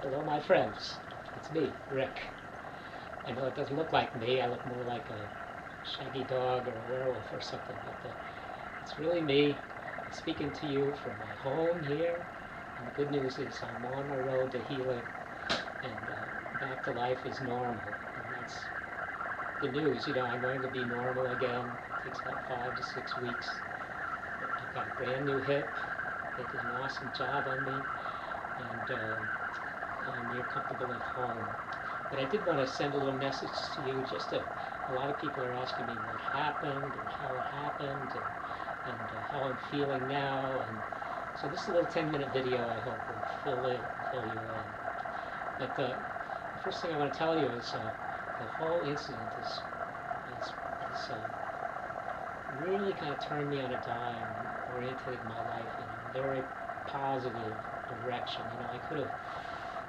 Hello, my friends. It's me, Rick. I know it doesn't look like me. I look more like a shaggy dog or a werewolf or something, but it's really me speaking to you from my home here. And the good news is I'm on my road to healing, and back to life is normal. And that's the news. I'm going to be normal again. It takes about 5 to 6 weeks. I've got a brand new hip. They did an awesome job on me, and you're comfortable at home. But I did want to send a little message to you. A lot of people are asking me what happened and how it happened and how I'm feeling now. And so this is a little 10-minute video I hope will fill you in. But the first thing I want to tell you is the whole incident is really kind of turned me on a dime and oriented my life in a very positive direction. I could have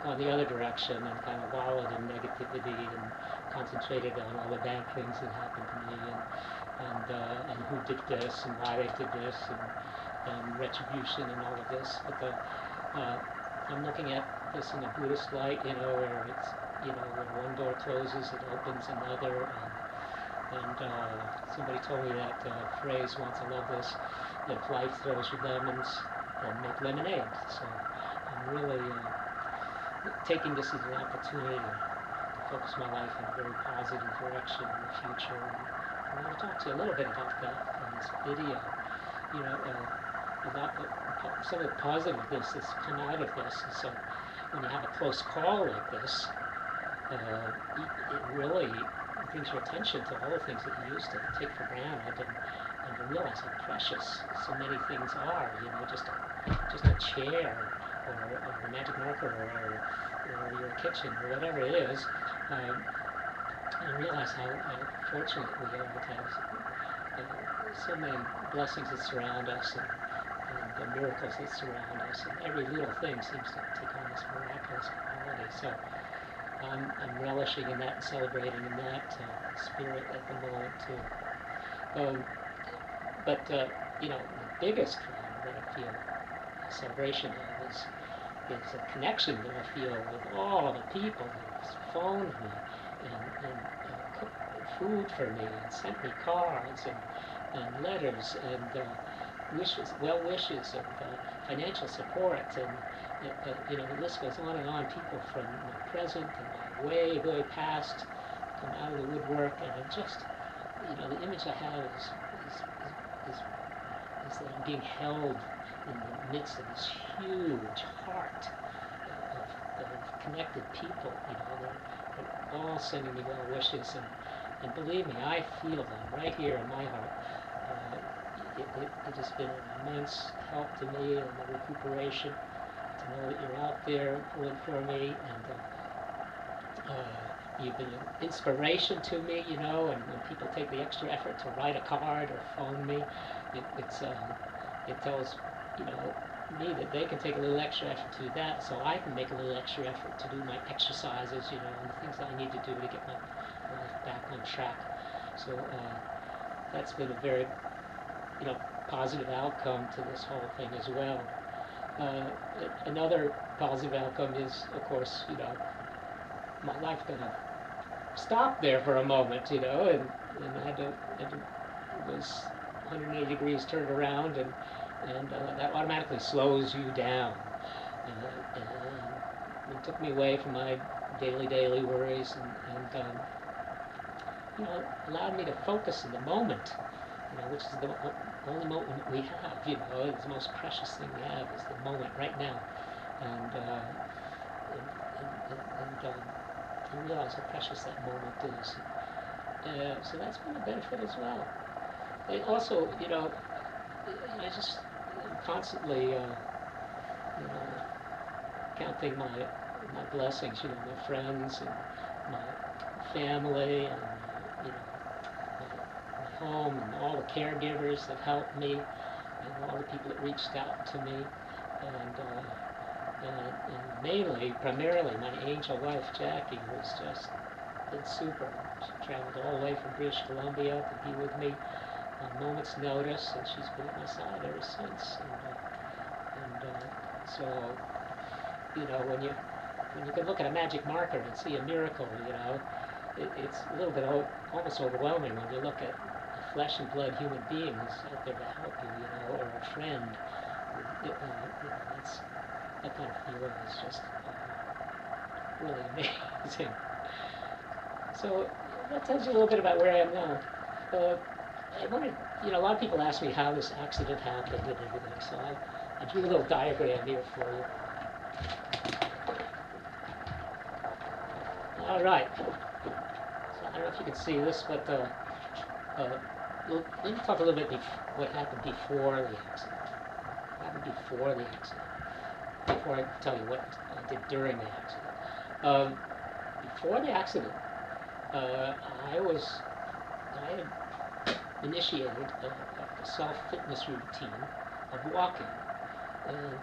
gone the other direction and kind of wallowed in negativity and concentrated on all the bad things that happened to me and who did this and why they did this and retribution and all of this. But I'm looking at this in a Buddhist light, where it's, when one door closes, it opens another. And somebody told me that phrase once. I love this. If life throws you lemons, then make lemonade. So I'm really taking this as an opportunity to focus my life in a very positive direction in the future. And I want to talk to you a little bit about that in this video. About some of the positiveness that's come out of this. And so when you have a close call like this, it really brings your attention to all the things that you used to take for granted and to realize how precious so many things are. Just a chair or a magic marker or your kitchen or whatever it is. And realize how fortunate we are to have so many blessings that surround us and the miracles that surround us. And every little thing seems to take on this miraculous quality. So I'm relishing in that and celebrating in that spirit at the moment too. The biggest thing that I feel a celebration of is a connection that I feel with all the people that have phoned me and cooked food for me and sent me cards and letters and well wishes and financial support and the list goes on and on. People from my present and my way past come out of the woodwork, and it just the image I have is that I'm being held in the midst of this huge heart of connected people. They're all sending me well wishes, and believe me, I feel them right here in my heart. It has been an immense help to me in the recuperation to know that you're out there pulling for me, and you've been an inspiration to me, and when people take the extra effort to write a card or phone me, it tells, me that they can take a little extra effort to do that, so I can make a little extra effort to do my exercises, and the things that I need to do to get my life back on track. So that's been a very positive outcome to this whole thing as well. Another positive outcome is, of course, my life kind of stopped there for a moment, and I had to it was 180 degrees turned around, and that automatically slows you down. And it took me away from my daily worries, and allowed me to focus in the moment, which is the only moment we have. It's the most precious thing we have is the moment right now, and realize how precious that moment is. So that's been a benefit as well. And also, I just constantly, counting my blessings, my friends and my family and my home and all the caregivers that helped me and all the people that reached out to me and primarily my angel wife Jackie, who's just been super. She traveled all the way from British Columbia to be with me on moment's notice, and she's been at my side ever since. So when when you can look at a magic marker and see a miracle, it's a little bit almost overwhelming when you look at a flesh and blood human being who's out there to help you, or a friend. That's that kind of feeling is just really amazing. So that tells you a little bit about where I am now. I wanted, a lot of people ask me how this accident happened and everything, so I drew a little diagram here for you. All right. So I don't know if you can see this, but let me talk a little bit what happened before the accident. What happened before the accident? Before I tell you what I did during the accident. Before the accident, I had initiated a self-fitness routine of walking, and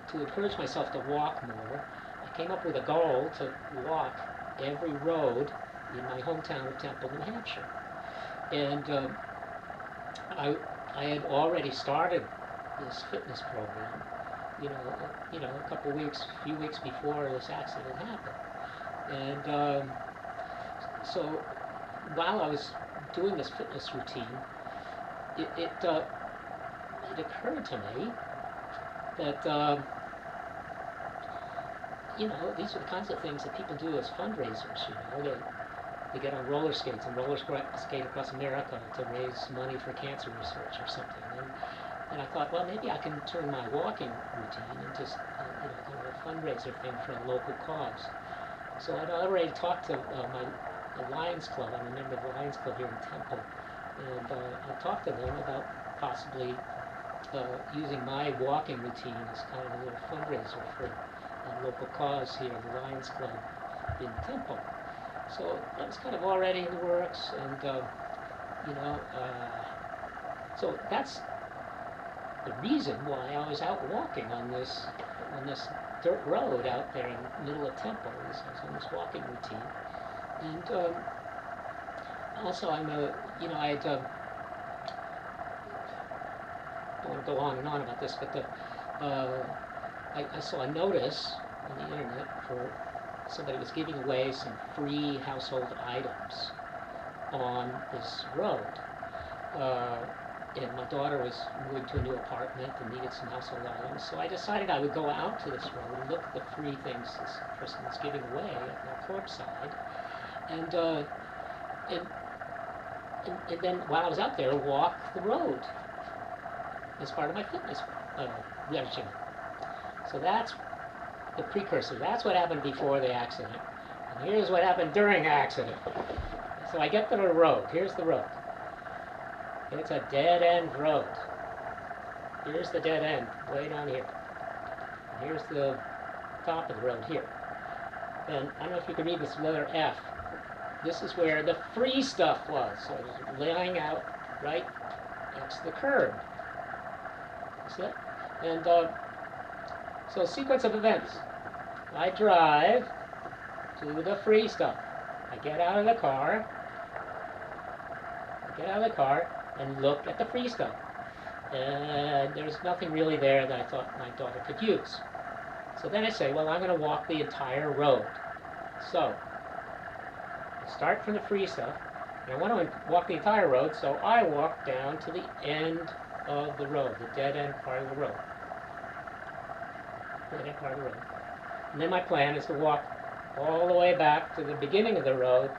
to encourage myself to walk more, I came up with a goal to walk every road in my hometown of Temple, New Hampshire. And I had already started this fitness program, a few weeks before this accident happened. And so while I was doing this fitness routine, it occurred to me that these are the kinds of things that people do as fundraisers. They get on roller skates and roller skate across America to raise money for cancer research or something. And I thought, well, maybe I can turn my walking routine into kind of a fundraiser thing for a local cause. So I'd already talked to the Lions Club. I'm a member of the Lions Club here in Temple, and I talked to them about possibly using my walking routine as kind of a little fundraiser for a local cause here, the Lions Club in Temple. So that was kind of already in the works, and so that's the reason why I was out walking on this dirt road out there in the middle of Temple. I was on this walking routine, and also I had don't want to go on and on about this, but I saw a notice on the internet for somebody was giving away some free household items on this road. And my daughter was moving to a new apartment and needed some household items, so I decided I would go out to this road and look at the free things this person was giving away at the curbside, and then while I was out there, walk the road as part of my fitness regimen. So that's the precursor. That's what happened before the accident. And here's what happened during the accident. So I get to the road. Here's the road. It's a dead-end road. Here's the dead end, way down here. And here's the top of the road here. And I don't know if you can read this letter F. This is where the free stuff was. So it was laying out right next to the curb. See it? And so sequence of events. I drive to the free stuff. I get out of the car. And look at the free stuff. And there's nothing really there that I thought my daughter could use. So then I say, well, I'm going to walk the entire road. So I start from the free stuff, and I want to walk the entire road, so I walk down to the end of the road, the dead end part of the road. Dead end part of the road. And then my plan is to walk all the way back to the beginning of the road,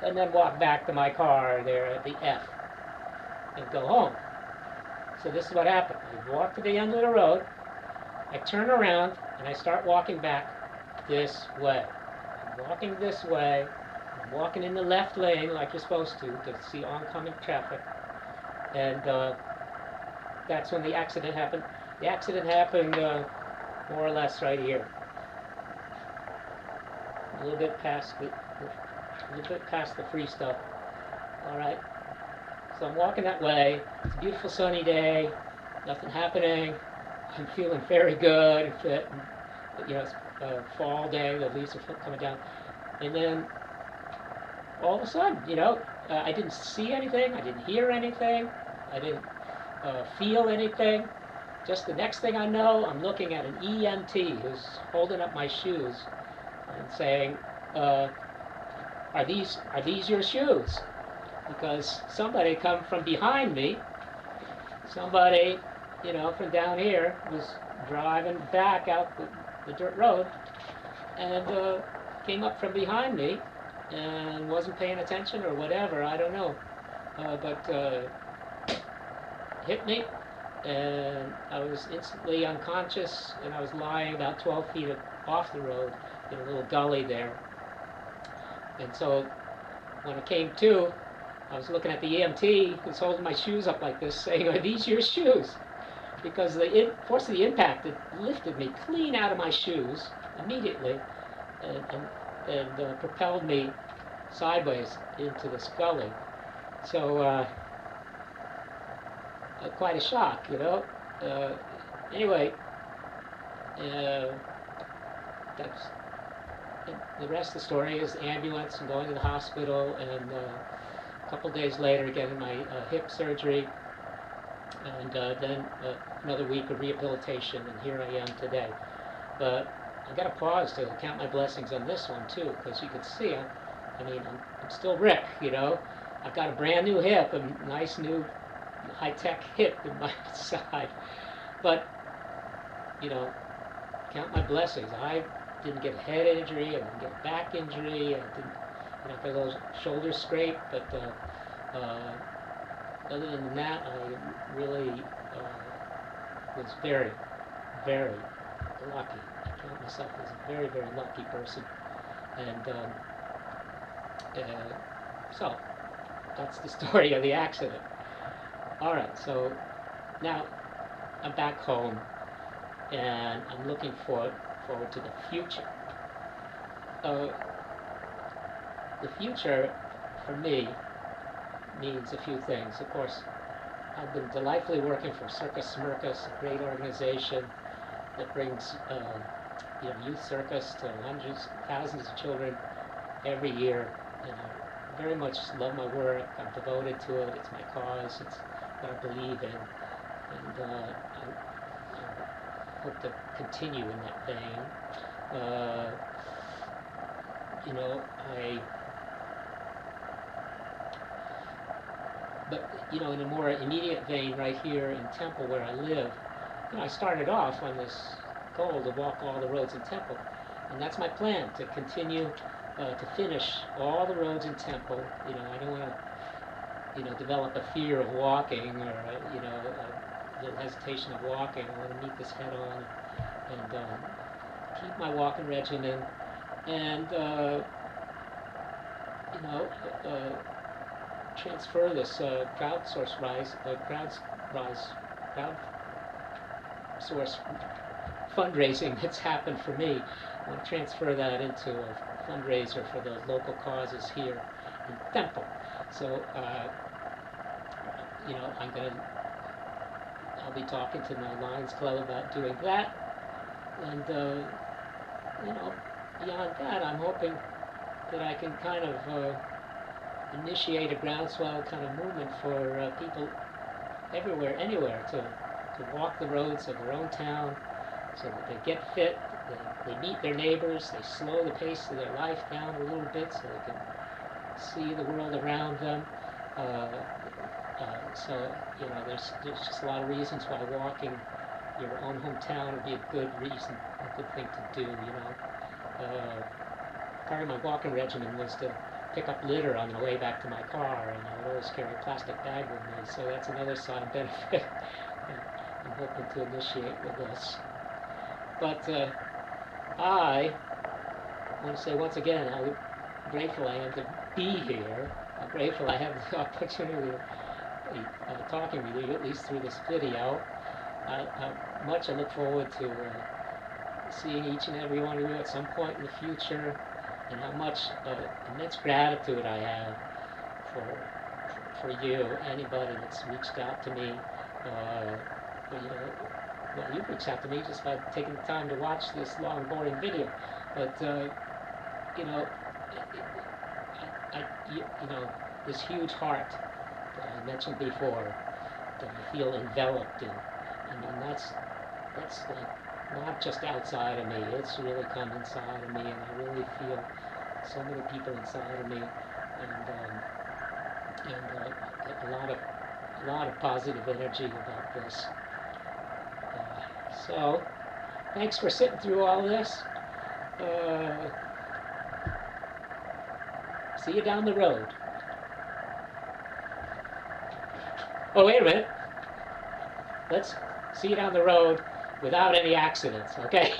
and then walk back to my car there at the F and go home. So this is what happened. I walk to the end of the road, I turn around, and I start walking back this way. I'm walking this way, I'm walking in the left lane like you're supposed to see oncoming traffic, and that's when the accident happened. The accident happened more or less right here. A little bit past the free stuff. All right. So I'm walking that way. It's a beautiful sunny day. Nothing happening. I'm feeling very good and fit. And, it's a fall day. The leaves are coming down. And then all of a sudden, I didn't see anything. I didn't hear anything. I didn't feel anything. just the next thing I know, I'm looking at an EMT who's holding up my shoes and saying, uh, are these your shoes? Because somebody come from behind me, somebody, from down here was driving back out the dirt road and came up from behind me and wasn't paying attention or whatever, I don't know. But hit me, and I was instantly unconscious, and I was lying about 12 feet off the road in a little gully there. And so when I came to, I was looking at the EMT who's holding my shoes up like this, saying, "Are these your shoes?" Because the force of the impact, it lifted me clean out of my shoes immediately and propelled me sideways into this gully. So quite a shock, Anyway, that's the rest of the story is ambulance and going to the hospital, and a couple days later getting my hip surgery, and then another week of rehabilitation, and here I am today. But I got to pause to count my blessings on this one too, because you can see, I'm still Rick, I've got a brand new hip, a nice new high-tech hip in my side, but count my blessings. I didn't get a head injury, I didn't get a back injury, I didn't get a little shoulder scrape, but other than that, I really was very, very lucky. I count myself as a very, very lucky person, and so that's the story of the accident. All right, so now I'm back home, and I'm looking forward to the future. The future, for me, means a few things. Of course, I've been delightfully working for Circus Smirkus, a great organization that brings youth circus to hundreds, thousands of children every year. And I very much love my work. I'm devoted to it. It's my cause. It's what I believe in. And I hope to continue in that vein. But in a more immediate vein, right here in Temple, where I live, I started off on this goal to walk all the roads in Temple, and that's my plan, to continue to finish all the roads in Temple. I don't want to, develop a fear of walking, or a little hesitation of walking. I want to meet this head on and keep my walking regimen, and transfer this crowdsource fundraising that's happened for me. I want to transfer that into a fundraiser for the local causes here in Temple. So, I'll be talking to my Lions Club about doing that, and beyond that, I'm hoping that I can kind of initiate a groundswell kind of movement for people everywhere, anywhere, to walk the roads of their own town, so that they get fit, they meet their neighbors, they slow the pace of their life down a little bit so they can see the world around them. So there's just a lot of reasons why walking your own hometown would be a good reason, a good thing to do. Part of my walking regimen was to pick up litter on the way back to my car, and I would always carry a plastic bag with me, so that's another side benefit I'm hoping to initiate with this. But I want to say once again how grateful I am to be here, how grateful I have the opportunity of talking with you, at least through this video. How much I look forward to seeing each and every one of you at some point in the future, and how much immense gratitude I have for you, anybody that's reached out to me. You've reached out to me just by taking the time to watch this long, boring video. But this huge heart that I mentioned before, that I feel enveloped in, I mean, that's like not just outside of me. It's really come inside of me, and I really feel so many people inside of me, and a lot of positive energy about this. So, thanks for sitting through all this. See you down the road. Oh, wait a minute. Let's see you down the road without any accidents, okay?